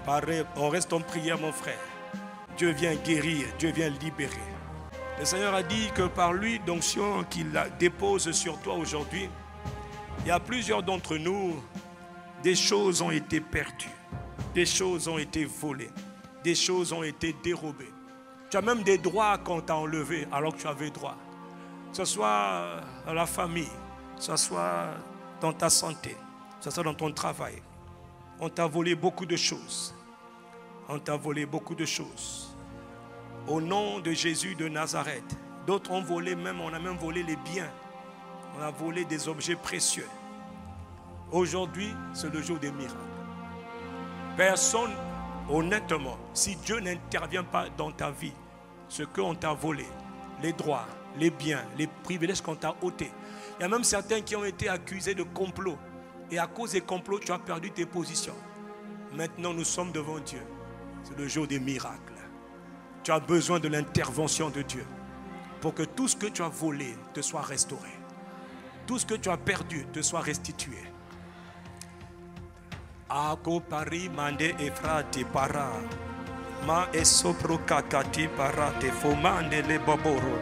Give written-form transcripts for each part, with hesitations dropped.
On reste en prière, mon frère. Dieu vient guérir, Dieu vient libérer. Le Seigneur a dit que par lui, l'onction qu'il dépose sur toi aujourd'hui, il y a plusieurs d'entre nous, des choses ont été perdues, des choses ont été volées, des choses ont été dérobées. Tu as même des droits qu'on t'a enlevés alors que tu avais droit. Que ce soit dans la famille, que ce soit dans ta santé, que ce soit dans ton travail. On t'a volé beaucoup de choses. On t'a volé beaucoup de choses. Au nom de Jésus de Nazareth, d'autres ont volé même, on a même volé les biens. On a volé des objets précieux. Aujourd'hui, c'est le jour des miracles. Personne, honnêtement, si Dieu n'intervient pas dans ta vie, ce qu'on t'a volé, les droits, les biens, les privilèges qu'on t'a ôtés. Il y a même certains qui ont été accusés de complot. Et à cause des complots, tu as perdu tes positions. Maintenant, nous sommes devant Dieu. C'est le jour des miracles. Tu as besoin de l'intervention de Dieu pour que tout ce que tu as volé te soit restauré. Tout ce que tu as perdu te soit restitué. Ako pari mande efrati para ma esopro kakati parate fomande le baboro.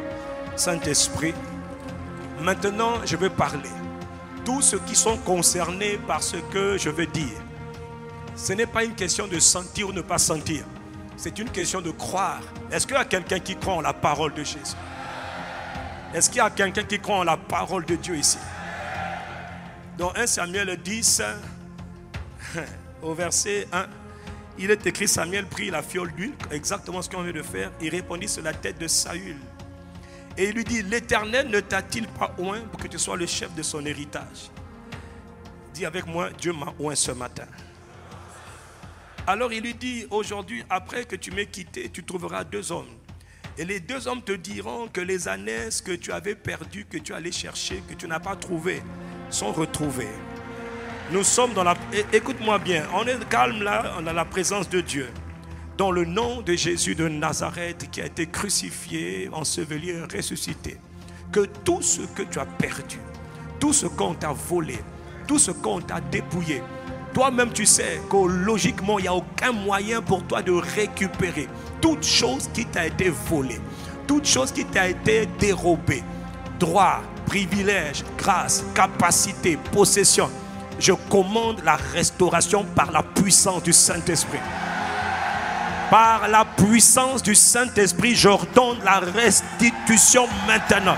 Saint-Esprit, maintenant je veux parler. Tous ceux qui sont concernés par ce que je veux dire, ce n'est pas une question de sentir ou ne pas sentir. C'est une question de croire. Est-ce qu'il y a quelqu'un qui croit en la parole de Jésus? Est-ce qu'il y a quelqu'un qui croit en la parole de Dieu ici? Dans 1 Samuel 10, au verset 1, il est écrit: Samuel prit la fiole d'huile, exactement ce qu'on vient de faire. Il répondit sur la tête de Saül. Et il lui dit: l'Éternel ne t'a-t-il pas oint pour que tu sois le chef de son héritage? Dis avec moi: Dieu m'a oint ce matin. Alors il lui dit: aujourd'hui, après que tu m'aies quitté, tu trouveras 2 hommes. Et les 2 hommes te diront que les ânesses que tu avais perdues, que tu allais chercher, que tu n'as pas trouvées, sont retrouvées. Nous sommes dans la... Écoute-moi bien, on est calme là, on a la présence de Dieu. Dans le nom de Jésus de Nazareth qui a été crucifié, enseveli et ressuscité. Que tout ce que tu as perdu, tout ce qu'on t'a volé, tout ce qu'on t'a dépouillé, toi-même tu sais que logiquement il n'y a aucun moyen pour toi de récupérer toute chose qui t'a été volée, toute chose qui t'a été dérobée, droit, privilège, grâce, capacité, possession. Je commande la restauration par la puissance du Saint-Esprit. Par la puissance du Saint-Esprit, j'ordonne la restitution maintenant.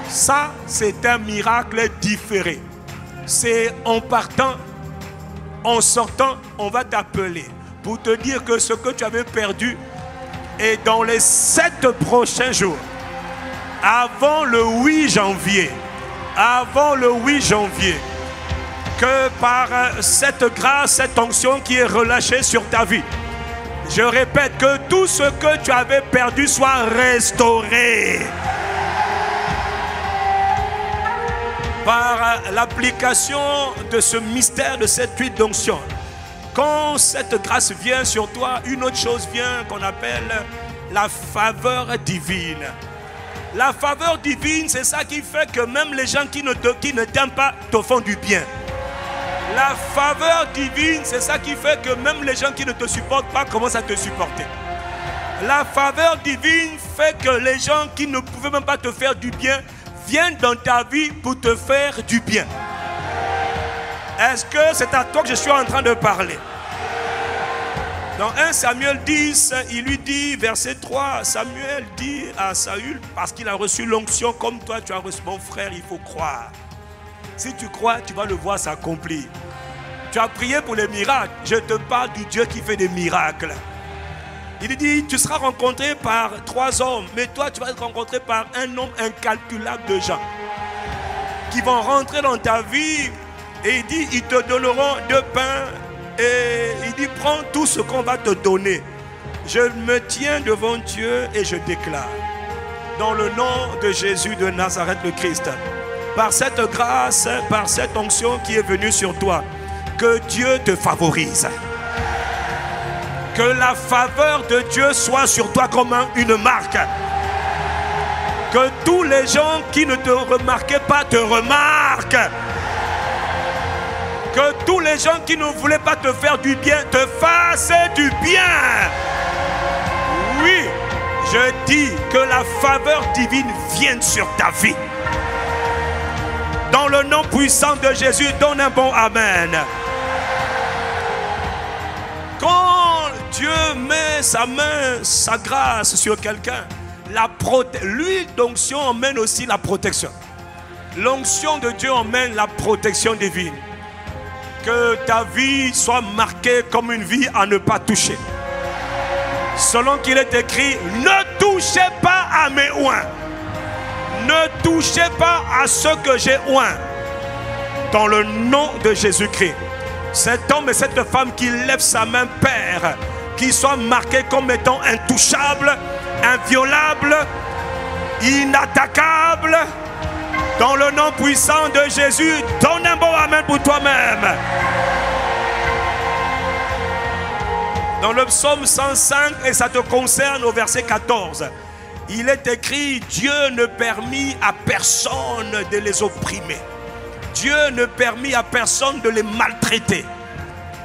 Ça, c'est un miracle différé. C'est en partant, en sortant, on va t'appeler pour te dire que ce que tu avais perdu est dans les 7 prochains jours, avant le 8 janvier, que par cette grâce, cette onction qui est relâchée sur ta vie, je répète, que tout ce que tu avais perdu soit restauré. Par l'application de ce mystère, de cette huile d'onction, quand cette grâce vient sur toi, une autre chose vient qu'on appelle la faveur divine. La faveur divine, c'est ça qui fait que même les gens qui ne t'aiment pas te font du bien. La faveur divine, c'est ça qui fait que même les gens qui ne te supportent pas commencent à te supporter. La faveur divine fait que les gens qui ne pouvaient même pas te faire du bien viennent dans ta vie pour te faire du bien. Est-ce que c'est à toi que je suis en train de parler? Dans 1 Samuel 10, il lui dit, verset 3, Samuel dit à Saül, parce qu'il a reçu l'onction comme toi tu as reçu, mon frère, il faut croire. Si tu crois, tu vas le voir s'accomplir. Tu as prié pour les miracles. Je te parle du Dieu qui fait des miracles. Il dit, tu seras rencontré par 3 hommes, mais toi tu vas être rencontré par un nombre incalculable de gens qui vont rentrer dans ta vie. Et il dit, ils te donneront 2 pains. Et il dit, prends tout ce qu'on va te donner. Je me tiens devant Dieu et je déclare, dans le nom de Jésus de Nazareth le Christ, par cette grâce, par cette onction qui est venue sur toi, que Dieu te favorise. Que la faveur de Dieu soit sur toi comme une marque. Que tous les gens qui ne te remarquaient pas te remarquent. Que tous les gens qui ne voulaient pas te faire du bien te fassent du bien. Oui, je dis que la faveur divine vienne sur ta vie. Dans le nom puissant de Jésus, donne un bon amen. Quand Dieu met sa main, sa grâce sur quelqu'un, l'huile d'onction emmène aussi la protection. L'onction de Dieu emmène la protection divine. Que ta vie soit marquée comme une vie à ne pas toucher. Selon qu'il est écrit, ne touchez pas à mes oints. Ne touchez pas à ce que j'ai oint. Dans le nom de Jésus-Christ. Cet homme et cette femme qui lève sa main, Père, qui soit marqué comme étant intouchable, inviolable, inattaquable. Dans le nom puissant de Jésus, donne un bon amen pour toi-même. Dans le psaume 105, et ça te concerne au verset 14, il est écrit, Dieu ne permit à personne de les opprimer. Dieu ne permit à personne de les maltraiter.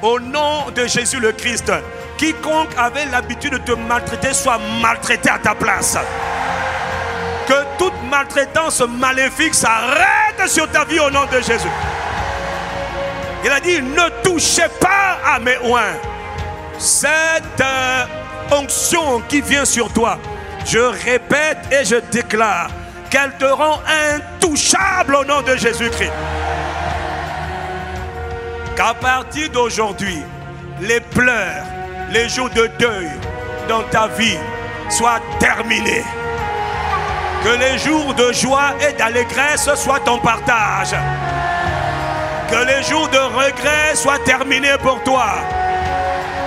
Au nom de Jésus le Christ, quiconque avait l'habitude de te maltraiter soit maltraité à ta place. Que toute maltraitance maléfique s'arrête sur ta vie au nom de Jésus. Il a dit, ne touchez pas à mes oints. Cette onction qui vient sur toi, je répète et je déclare qu'elle te rend intouchable au nom de Jésus-Christ. Qu'à partir d'aujourd'hui, les pleurs, les jours de deuil dans ta vie soient terminés. Que les jours de joie et d'allégresse soient ton partage. Que les jours de regret soient terminés pour toi.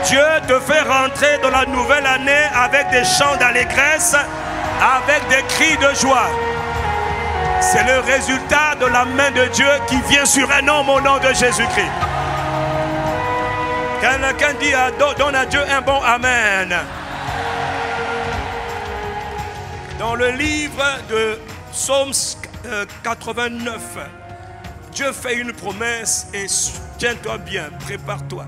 Dieu te fait rentrer dans la nouvelle année avec des chants d'allégresse, avec des cris de joie. C'est le résultat de la main de Dieu qui vient sur un homme au nom de Jésus-Christ. Quelqu'un dit, donne à Dieu un bon amen. Dans le livre de Psaume 89, Dieu fait une promesse et tiens-toi bien, prépare-toi.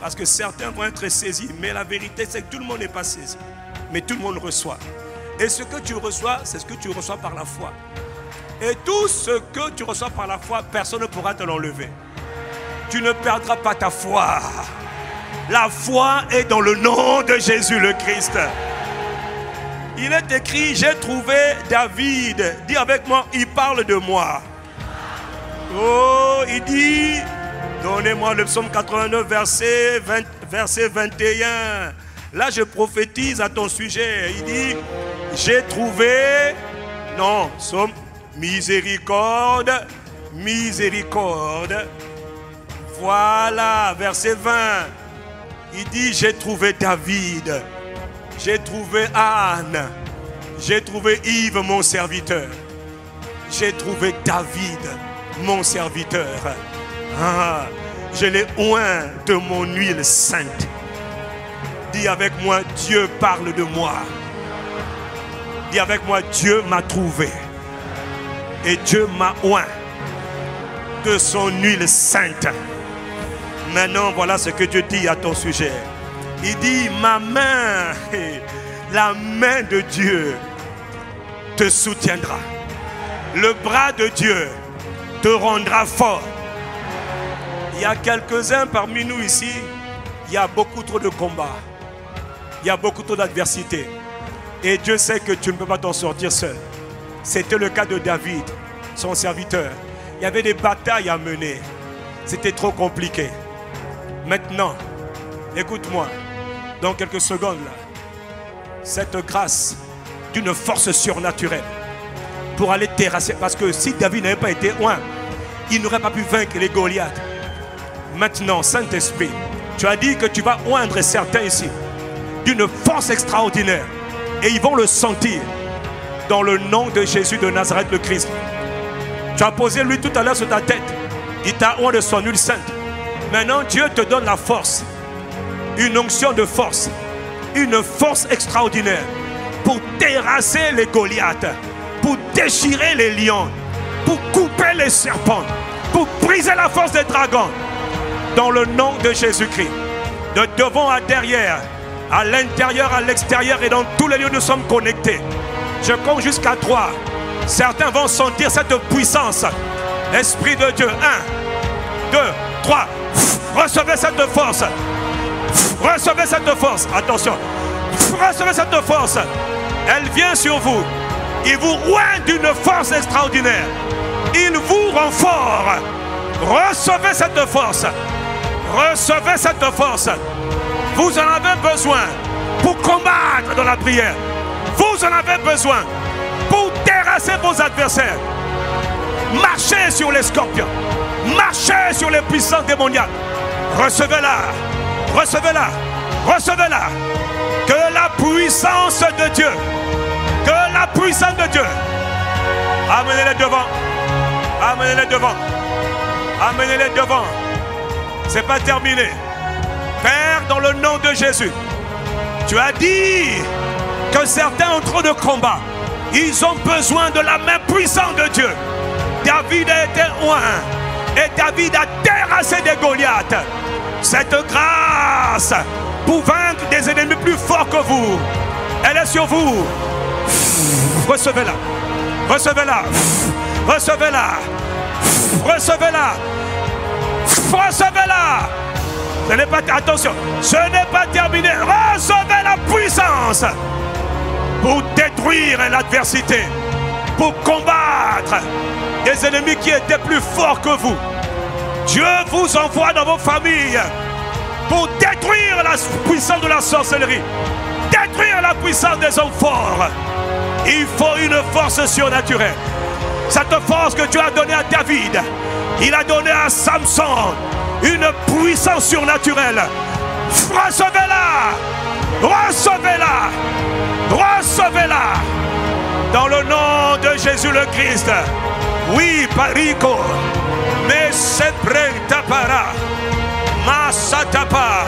Parce que certains vont être saisis, mais la vérité c'est que tout le monde n'est pas saisi. Mais tout le monde reçoit. Et ce que tu reçois, c'est ce que tu reçois par la foi. Et tout ce que tu reçois par la foi, personne ne pourra te l'enlever. Tu ne perdras pas ta foi. La foi est dans le nom de Jésus le Christ. Il est écrit, j'ai trouvé David. Dis avec moi, il parle de moi. Oh, il dit, donnez-moi le psaume 89, verset 21. Là, je prophétise à ton sujet. Il dit, j'ai trouvé, non, psaume, miséricorde, miséricorde. Voilà, verset 20. Il dit, j'ai trouvé David. J'ai trouvé Anne. J'ai trouvé Yves, mon serviteur. J'ai trouvé David, mon serviteur. Ah, je l'ai oint de mon huile sainte. Dis avec moi, Dieu parle de moi. Dis avec moi, Dieu m'a trouvé. Et Dieu m'a oint de son huile sainte. Maintenant, voilà ce que Dieu dit à ton sujet. Il dit, ma main, la main de Dieu te soutiendra. Le bras de Dieu te rendra fort. Il y a quelques-uns parmi nous ici, il y a beaucoup trop de combats. Il y a beaucoup trop d'adversité. Et Dieu sait que tu ne peux pas t'en sortir seul. C'était le cas de David, son serviteur. Il y avait des batailles à mener. C'était trop compliqué. Maintenant, écoute-moi, dans quelques secondes, là, cette grâce d'une force surnaturelle pour aller terrasser. Parce que si David n'avait pas été oint, il n'aurait pas pu vaincre les Goliaths. Maintenant, Saint-Esprit, tu as dit que tu vas oindre certains ici d'une force extraordinaire. Et ils vont le sentir dans le nom de Jésus de Nazareth le Christ. Tu as posé lui tout à l'heure sur ta tête. Il t'a oint de son huile sainte. Maintenant, Dieu te donne la force. Une onction de force. Une force extraordinaire. Pour terrasser les Goliaths. Pour déchirer les lions. Pour couper les serpents. pour briser la force des dragons. Dans le nom de Jésus-Christ. De devant à derrière, à l'intérieur, à l'extérieur et dans tous les lieux où nous sommes connectés. Je compte jusqu'à 3. Certains vont sentir cette puissance. Esprit de Dieu. 1, 2, 3. Recevez cette force. Recevez cette force. Attention. Recevez cette force. Elle vient sur vous. Il vous oint d'une force extraordinaire. Il vous rend fort. Recevez cette force. Recevez cette force. Vous en avez besoin pour combattre dans la prière. Vous en avez besoin pour terrasser vos adversaires. Marchez sur les scorpions. Marchez sur les puissances démoniaques. Recevez-la. Recevez-la. Recevez-la. Que la puissance de Dieu. Que la puissance de Dieu. Amenez-les devant. Amenez-les devant. Amenez-les devant. C'est pas terminé. Père, dans le nom de Jésus, tu as dit que certains ont trop de combats. Ils ont besoin de la main puissante de Dieu. David a été oint et David a terrassé des Goliaths. Cette grâce pour vaincre des ennemis plus forts que vous, elle est sur vous. Recevez-la. Recevez-la. Recevez-la. Recevez-la. Recevez-la. Ce n'est pas, attention, ce n'est pas terminé. Recevez la puissance pour détruire l'adversité, pour combattre des ennemis qui étaient plus forts que vous. Dieu vous envoie dans vos familles pour détruire la puissance de la sorcellerie, détruire la puissance des hommes forts. Il faut une force surnaturelle. Cette force que Dieu a donnée à David, il a donné à Samson une puissance surnaturelle. Recevez-la. Recevez-la. Recevez-la. Dans le nom de Jésus le Christ. Oui, Parico. Mais c'est prêt, tapara. Masatapa.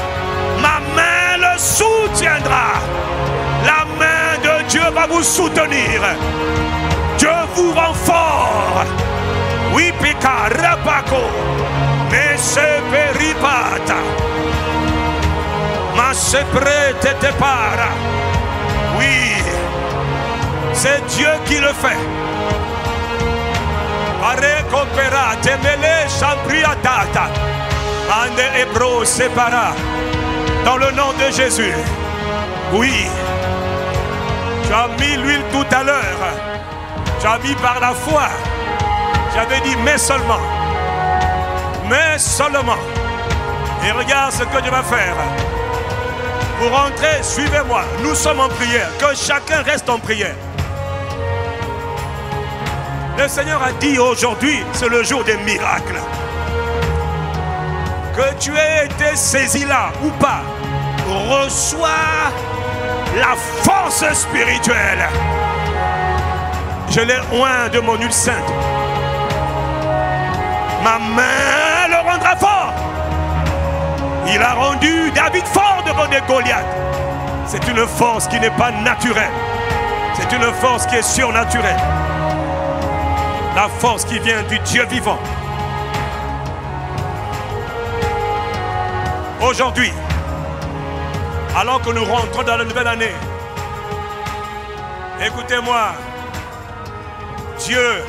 Ma main le soutiendra. La main de Dieu va vous soutenir. Dieu vous rend fort. Oui, Pika, Rapako. Mais c'est peripata. Ma c'est prêt, te para. Oui, c'est Dieu qui le fait. Arekopera, temele, champriatata. Ande ebro separa. Dans le nom de Jésus. Oui. Tu as mis l'huile tout à l'heure. Tu as mis par la foi. J'avais dit mais seulement. Mais seulement. Et regarde ce que Dieu va faire. Vous rentrez, suivez-moi. Nous sommes en prière. Que chacun reste en prière. Le Seigneur a dit aujourd'hui, c'est le jour des miracles. Que tu aies été saisi là ou pas, reçois la force spirituelle. Je l'ai oint de mon huile sainte. Ma main le rendra fort. Il a rendu David fort devant des Goliaths. C'est une force qui n'est pas naturelle. C'est une force qui est surnaturelle. La force qui vient du Dieu vivant. Aujourd'hui, alors que nous rentrons dans la nouvelle année, écoutez-moi, Dieu,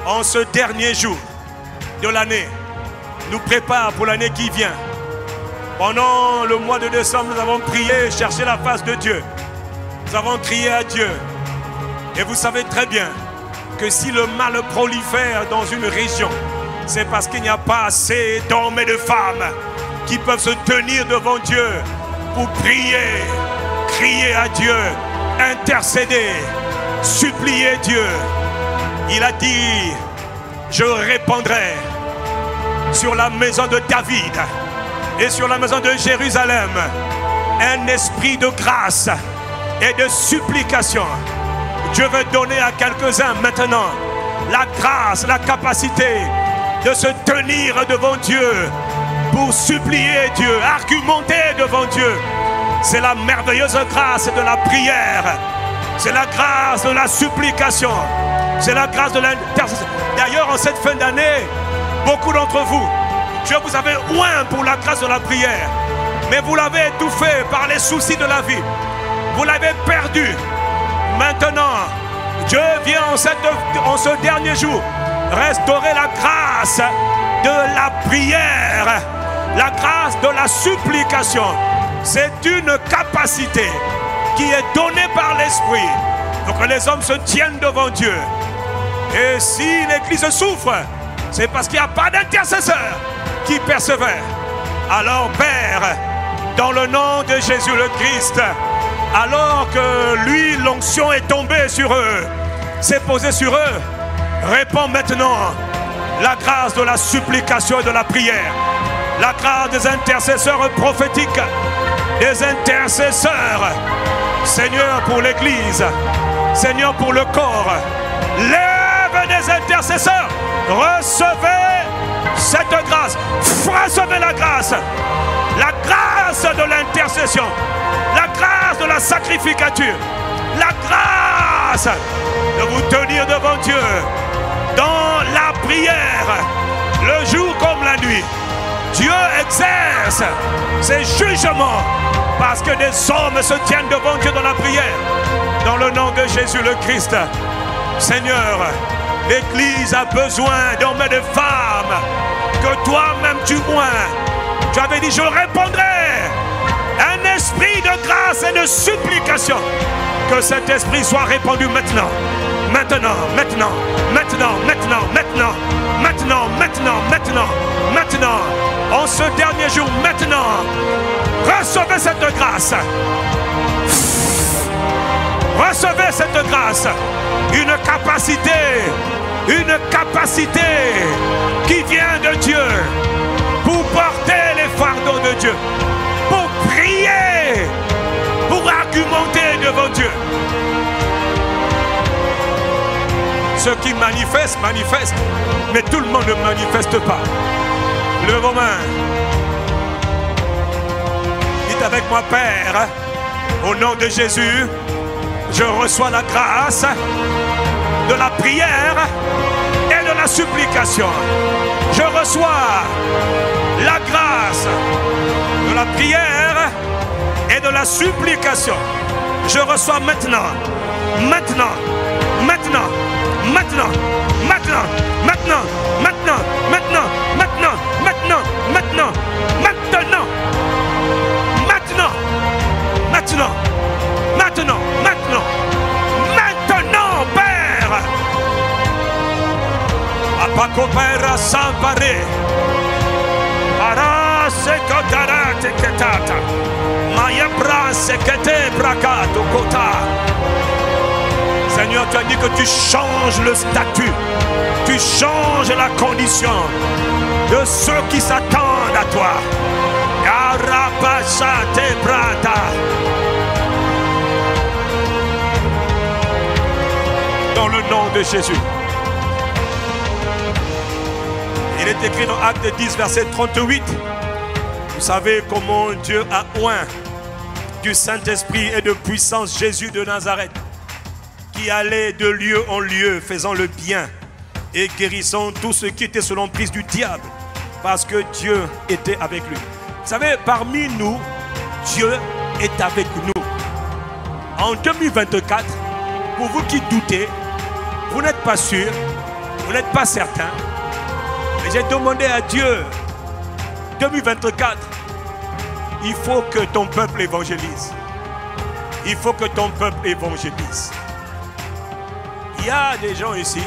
en ce dernier jour de l'année, nous prépare pour l'année qui vient. Pendant le mois de décembre, nous avons prié, cherché la face de Dieu. Nous avons crié à Dieu. Et vous savez très bien que si le mal prolifère dans une région, c'est parce qu'il n'y a pas assez d'hommes et de femmes qui peuvent se tenir devant Dieu pour prier, crier à Dieu, intercéder, supplier Dieu. Il a dit, je répandrai sur la maison de David et sur la maison de Jérusalem un esprit de grâce et de supplication. Dieu veut donner à quelques-uns maintenant la grâce, la capacité de se tenir devant Dieu pour supplier Dieu, argumenter devant Dieu. C'est la merveilleuse grâce de la prière. C'est la grâce de la supplication. C'est la grâce de l'intercession. D'ailleurs, en cette fin d'année, Beaucoup d'entre vous, Dieu vous avait oint pour la grâce de la prière, mais vous l'avez étouffé par les soucis de la vie. Vous l'avez perdu. Maintenant, Dieu vient en ce dernier jour restaurer la grâce de la prière, la grâce de la supplication. C'est une capacité qui est donnée par l'Esprit pour que les hommes se tiennent devant Dieu. Et si l'Église souffre, c'est parce qu'il n'y a pas d'intercesseur qui persévère. Alors Père, dans le nom de Jésus le Christ, alors que l'huile, l'onction est tombée sur eux, s'est posée sur eux, répands maintenant la grâce de la supplication et de la prière, la grâce des intercesseurs prophétiques, des intercesseurs, Seigneur, pour l'Église, Seigneur, pour le corps. Lève des intercesseurs, recevez cette grâce, recevez la grâce de l'intercession, la grâce de la sacrificature, la grâce de vous tenir devant Dieu dans la prière, le jour comme la nuit. Dieu exerce ses jugements parce que des hommes se tiennent devant Dieu dans la prière. Dans le nom de Jésus le Christ, Seigneur, l'Église a besoin d'hommes et de femmes que toi-même tu oins. Tu avais dit, je répondrai. Un esprit de grâce et de supplication. Que cet esprit soit répandu maintenant. Maintenant, maintenant, maintenant, maintenant, maintenant, maintenant, maintenant, maintenant, maintenant. En ce dernier jour, maintenant. Recevez cette grâce. Recevez cette grâce. Une capacité qui vient de Dieu pour porter les fardeaux de Dieu, pour prier, pour argumenter devant Dieu. Ceux qui manifestent, manifestent, mais tout le monde ne manifeste pas. Levez vos mains. Dites avec moi, Père, au nom de Jésus, je reçois la grâce de la prière et de la supplication. Je reçois la grâce de la prière et de la supplication. Je reçois maintenant, maintenant, maintenant, maintenant, maintenant, maintenant, maintenant, maintenant, maintenant, maintenant, maintenant, maintenant, maintenant, maintenant, maintenant, maintenant, maintenant, Père. Apacopera sampare. Ara sekotara teketata. Maya bra sekete brakato kota. Seigneur, tu as dit que tu changes le statut, tu changes la condition de ceux qui s'attendent à toi. Dans le nom de Jésus. Il est écrit dans Acte 10, verset 38. Vous savez comment Dieu a oint du Saint-Esprit et de puissance Jésus de Nazareth, qui allait de lieu en lieu, faisant le bien et guérissant tous ceux qui étaient sous l'emprise du diable, parce que Dieu était avec lui. Vous savez, parmi nous, Dieu est avec nous. En 2024, pour vous qui doutez, vous n'êtes pas sûr, vous n'êtes pas certain, mais j'ai demandé à Dieu, 2024, il faut que ton peuple évangélise. Il faut que ton peuple évangélise. Il y a des gens ici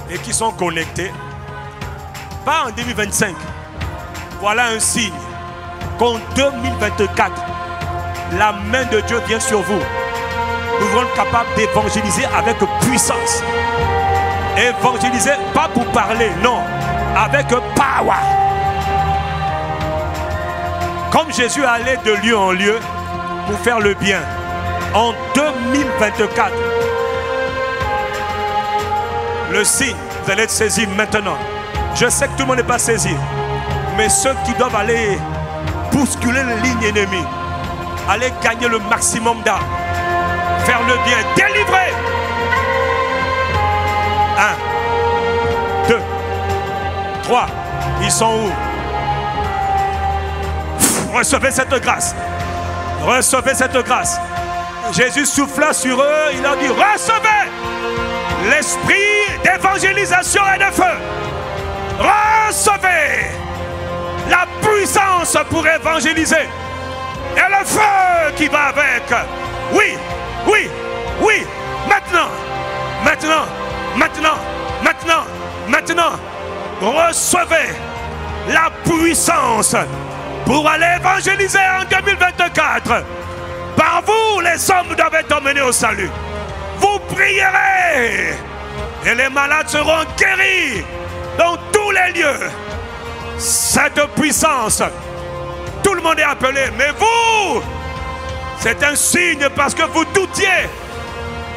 et qui sont connectés. Pas en 2025. Voilà un signe qu'en 2024, la main de Dieu vient sur vous. Nous serons capables d'évangéliser avec puissance. Évangéliser, pas pour parler, non, avec power. Comme Jésus allait de lieu en lieu pour faire le bien. En 2024, le signe, vous allez être saisi maintenant. Je sais que tout le monde n'est pas saisi. Mais ceux qui doivent aller bousculer les lignes ennemies, aller gagner le maximum d'âmes, faire le bien, délivrer. 1, 2, 3. Ils sont où? Recevez cette grâce. Recevez cette grâce. Jésus souffla sur eux. Il leur dit, recevez l'esprit d'évangélisation et de feu. Recevez la puissance pour évangéliser. Et le feu qui va avec. Oui, oui, oui. Maintenant, maintenant, maintenant, maintenant, maintenant. Recevez la puissance pour aller évangéliser en 2024. Par vous, les hommes doivent être emmenés au salut. Vous prierez et les malades seront guéris dans tous les lieux. Cette puissance, tout le monde est appelé, mais vous, c'est un signe parce que vous doutiez.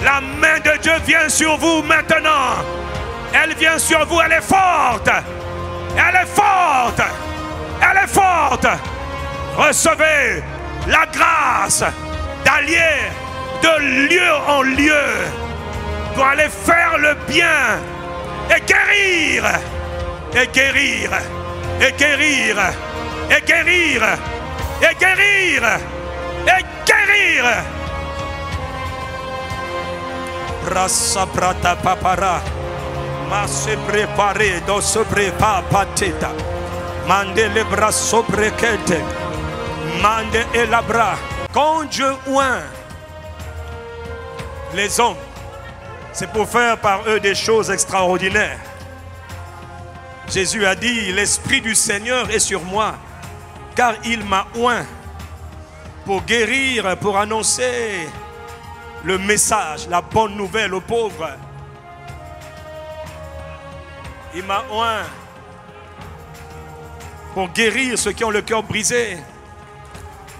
La main de Dieu vient sur vous maintenant. Elle vient sur vous, elle est forte. Elle est forte. Elle est forte. Recevez la grâce d'aller de lieu en lieu pour aller faire le bien et guérir. Et guérir. Et guérir. Et guérir. Et guérir. Et guérir. Rasa prata papara. Ma se préparer dans ce prépa pateta. Mande les bras sobrequete. Mande et la bras. Quand Dieu oint les hommes, c'est pour faire par eux des choses extraordinaires. Jésus a dit, l'Esprit du Seigneur est sur moi, car il m'a oint pour guérir, pour annoncer le message, la bonne nouvelle aux pauvres. Il m'a oint pour guérir ceux qui ont le cœur brisé.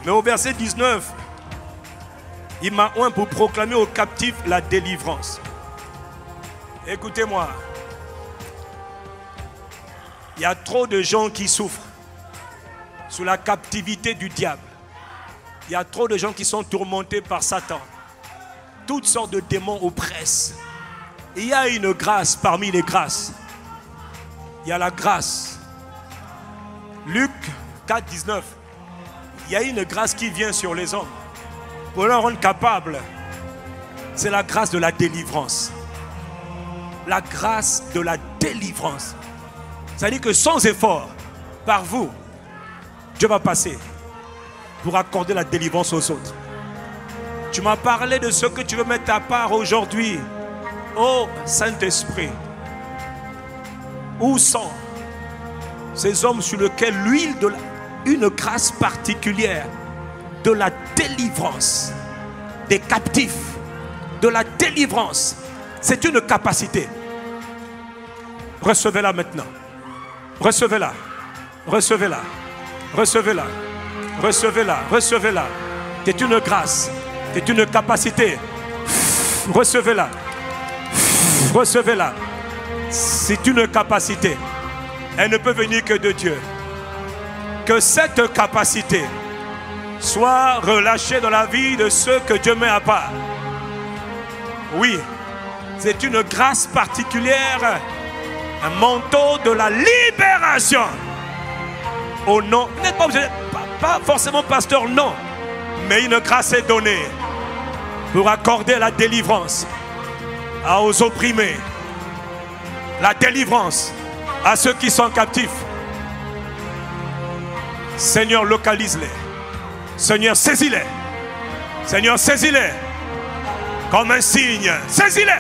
Mais au verset 19, il m'a oint pour proclamer aux captifs la délivrance. Écoutez-moi. Il y a trop de gens qui souffrent sous la captivité du diable. Il y a trop de gens qui sont tourmentés par Satan. Toutes sortes de démons oppressent. Il y a une grâce parmi les grâces. Il y a la grâce. Luc 4, 19. Il y a une grâce qui vient sur les hommes pour leur rendre capables. C'est la grâce de la délivrance. La grâce de la délivrance. C'est-à-dire que sans effort, par vous, Dieu va passer pour accorder la délivrance aux autres. Tu m'as parlé de ce que tu veux mettre à part aujourd'hui. Oh Saint-Esprit, où sont ces hommes sur lesquels l'huile de une grâce particulière de la délivrance des captifs, de la délivrance, c'est une capacité. Recevez-la maintenant. Recevez-la. Recevez-la. Recevez-la. Recevez-la. Recevez-la. C'est une grâce. C'est une capacité. Recevez-la. Recevez-la. C'est une capacité. Elle ne peut venir que de Dieu. Que cette capacité soit relâchée dans la vie de ceux que Dieu met à part. Oui, c'est une grâce particulière, un manteau de la libération. Au nom, vous n'êtes pas obligé, pas forcément pasteur, non, mais une grâce est donnée pour accorder la délivrance aux opprimés, la délivrance à ceux qui sont captifs. Seigneur, localise-les. Seigneur, saisis-les. Seigneur, saisis-les. Comme un signe. Saisis-les.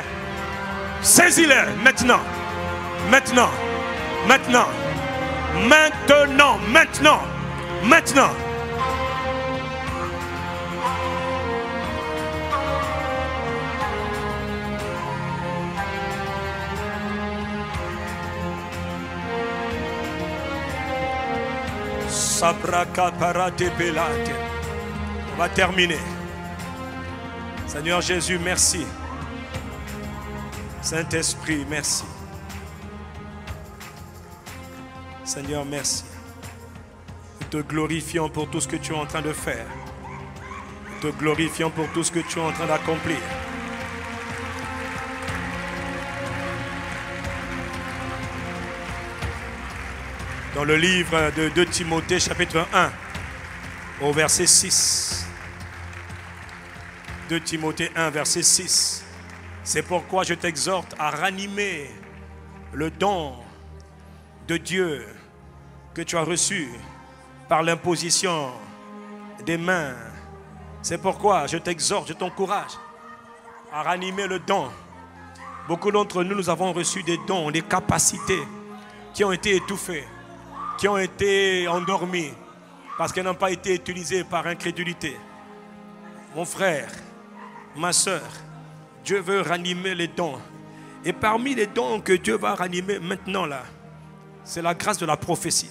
Saisis-les maintenant. Maintenant. Maintenant. Maintenant. Maintenant. Maintenant. On va terminer. Seigneur Jésus, merci. Saint-Esprit, merci. Seigneur, merci. Nous te glorifions pour tout ce que tu es en train de faire. Nous te glorifions pour tout ce que tu es en train d'accomplir. Dans le livre de 2 Timothée, chapitre 1, au verset 6. 2 Timothée 1, verset 6. C'est pourquoi je t'exhorte à ranimer le don de Dieu que tu as reçu par l'imposition des mains. C'est pourquoi je t'exhorte, je t'encourage à ranimer le don. Beaucoup d'entre nous, nous avons reçu des dons, des capacités qui ont été étouffées, qui ont été endormies parce qu'elles n'ont pas été utilisées par incrédulité. Mon frère, ma soeur, Dieu veut ranimer les dons. Et parmi les dons que Dieu va ranimer maintenant là, c'est la grâce de la prophétie.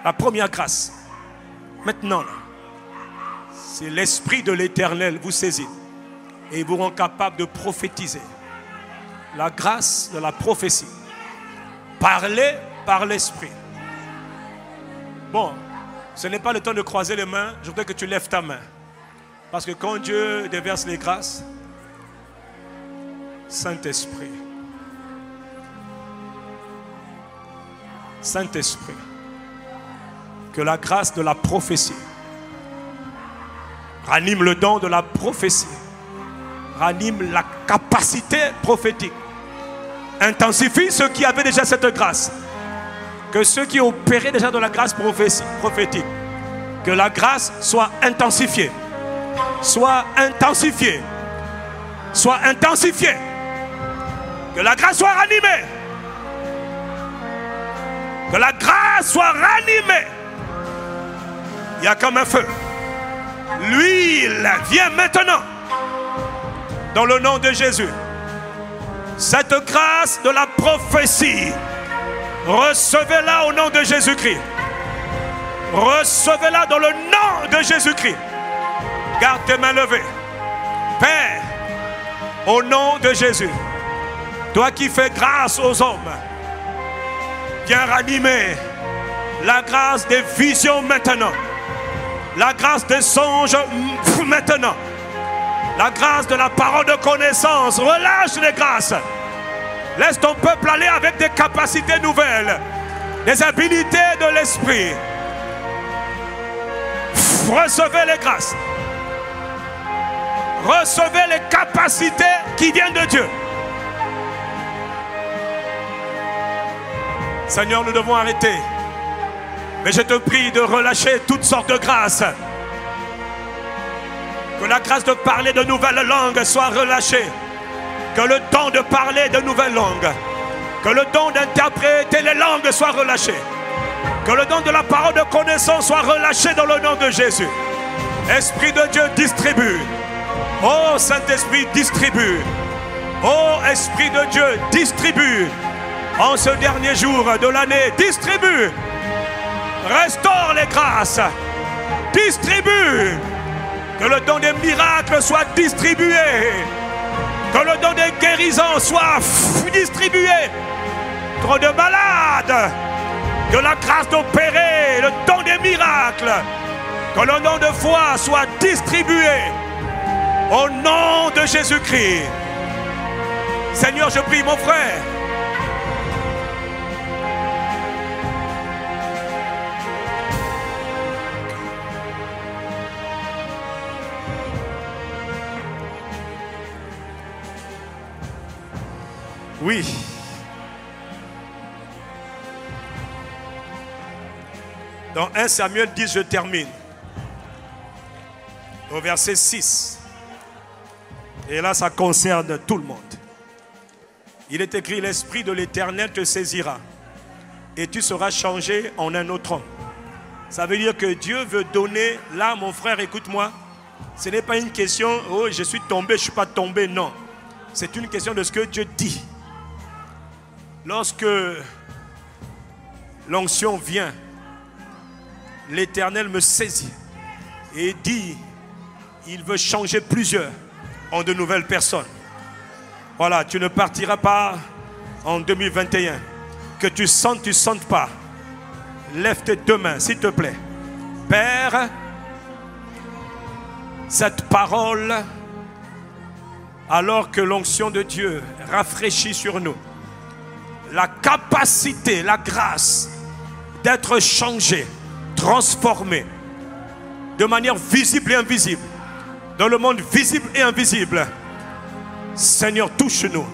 La première grâce, maintenant là, c'est l'Esprit de l'Éternel vous saisit et il vous rend capable de prophétiser. La grâce de la prophétie. Parler par l'Esprit. Bon, ce n'est pas le temps de croiser les mains. Je voudrais que tu lèves ta main. Parce que quand Dieu déverse les grâces, Saint-Esprit, Saint-Esprit, que la grâce de la prophétie ranime le don de la prophétie, ranime la capacité prophétique, intensifie ceux qui avaient déjà cette grâce, que ceux qui opéraient déjà dans la grâce prophétique, que la grâce soit intensifiée, soit intensifiée, soit intensifiée, que la grâce soit ranimée, que la grâce soit ranimée. Il y a comme un feu. L'huile vient maintenant dans le nom de Jésus. Cette grâce de la prophétie, recevez-la au nom de Jésus-Christ. Recevez-la dans le nom de Jésus-Christ. Garde tes mains levées. Père, au nom de Jésus, toi qui fais grâce aux hommes, viens ranimer la grâce des visions maintenant, la grâce des songes maintenant, la grâce de la parole de connaissance. Relâche les grâces. Laisse ton peuple aller avec des capacités nouvelles, des habilités de l'esprit. Recevez les grâces. Recevez les capacités qui viennent de Dieu. Seigneur, nous devons arrêter. Mais je te prie de relâcher toutes sortes de grâces. Que la grâce de parler de nouvelles langues soit relâchée. Que le don de parler de nouvelles langues, que le don d'interpréter les langues soit relâché. Que le don de la parole de connaissance soit relâché dans le nom de Jésus. Esprit de Dieu, distribue. Oh Saint-Esprit, distribue. Oh Esprit de Dieu, distribue. En ce dernier jour de l'année, distribue. Restaure les grâces. Distribue. Que le don des miracles soit distribué. Que le don des guérisons soit distribué. Trop de malades. Que la grâce d'opérer, le don des miracles. Que le don de foi soit distribué. Au nom de Jésus-Christ. Seigneur, je prie mon frère. Oui. Dans 1 Samuel 10, je termine. Au verset 6. Et là, ça concerne tout le monde. Il est écrit, l'Esprit de l'Éternel te saisira. Et tu seras changé en un autre homme. Ça veut dire que Dieu veut donner, là mon frère, écoute-moi. Ce n'est pas une question, oh je suis tombé, je ne suis pas tombé, non. C'est une question de ce que Dieu dit. Lorsque l'onction vient, l'Éternel me saisit et dit, il veut changer plusieurs en de nouvelles personnes. Voilà, tu ne partiras pas en 2021. Que tu sentes pas. Lève tes deux mains, s'il te plaît. Père, cette parole, alors que l'onction de Dieu rafraîchit sur nous, la capacité, la grâce d'être changé, transformé, de manière visible et invisible, dans le monde visible et invisible. Seigneur, touche-nous.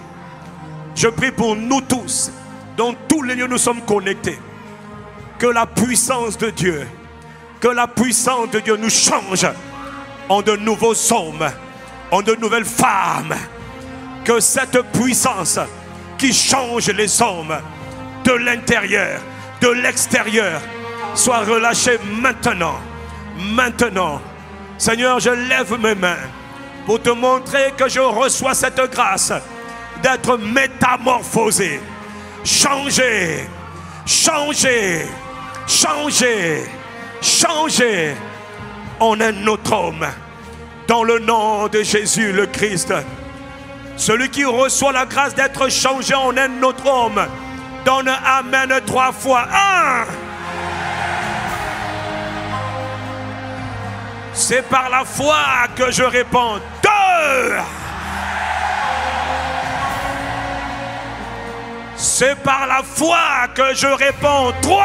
Je prie pour nous tous, dans tous les lieux où nous sommes connectés, que la puissance de Dieu, nous change en de nouveaux hommes, en de nouvelles femmes. Que cette puissance qui change les hommes de l'intérieur, de l'extérieur, soit relâchée maintenant. Maintenant, Seigneur, je lève mes mains pour te montrer que je reçois cette grâce d'être métamorphosé, changé, changé, changé, changé en un autre homme. Dans le nom de Jésus le Christ. Celui qui reçoit la grâce d'être changé en un autre homme, donne Amen 3 fois. 1. C'est par la foi que je réponds. 2. C'est par la foi que je réponds. 3.